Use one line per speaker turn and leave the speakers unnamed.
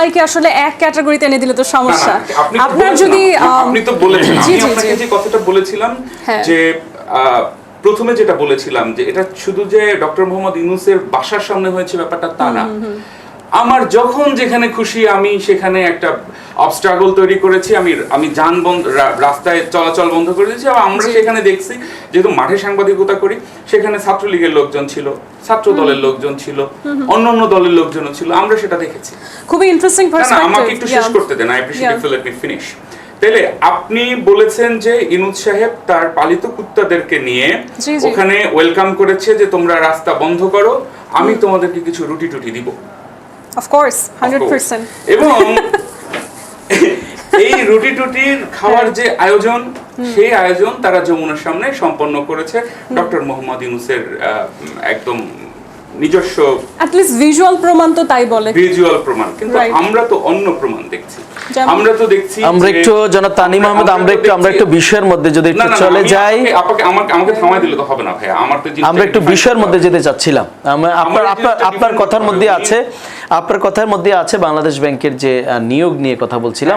সবাইকে আসলে এক ক্যাটাগরিতে এনে দিলে তো সমস্যা। আপনার যদি
আপনি তো বলেছেন, আমি আপনাকে যে কথাটা বলেছিলাম যে প্রথমে যেটা বলেছিলাম যে এটা শুধু যে ডক্টর মোহাম্মদ ইউনূসের বাসার সামনে হয়েছে ব্যাপারটা তা না। আমার যখন যেখানে খুশি আমি সেখানে একটা অবস্ট্রাগল তৈরি করেছি, আমি রাস্তায় চলাচল বন্ধ করে দিয়েছি। আর আমরা সেখানে দেখছি, যেহেতু মাঠে সাংবাদিকতা করি, সেখানে ছাত্রলীগের লোকজন ছিল, ছাত্র দলের লোকজন ছিল, অন্যান্য দলের লোকজনও ছিল, আমরা সেটা দেখেছি।
খুবই ইন্টারেস্টিং পার্সপেক্টিভ।
আমাকে একটু শেষ করতে দেন, I appreciate if you let me finish. তাইলে আপনি বলেছেন যে ইউনূস সাহেব তার পালিত কুত্তাদেরকে নিয়ে ওখানে ওয়েলকাম করেছে যে তোমরা রাস্তা বন্ধ করো, আমি তোমাদেরকে কিছু রুটি টুটি দিব।
Of course, 100%।
এবং এই রুটি টুটির খাওয়ার যে আয়োজন, সেই আয়োজন তারা যমুনার সামনে সম্পন্ন করেছে ডক্টর মোহাম্মদ ইউনূসের একদম নিজস্ব,
at least ভিজুয়াল প্রমাণ তো তাই বলে,
ভিজুয়াল প্রমাণ। কিন্তু আমরা তো অন্য প্রমাণ দেখছি। আমরা তো দেখছি,
আমরা একটু জনাব তানিম আহমেদ, আমরা একটু বিষয়ের মধ্যে যদি একটু চলে যাই।
আমাকে থামাই দিলে তো হবে না ভাই, আমার তো
আমরা একটু বিষয়ের মধ্যে যেতে চাচ্ছিলাম। আপনার কথার মধ্যে আছে বাংলাদেশ ব্যাংকের যে নিয়োগ নিয়ে কথা বলছিলাম।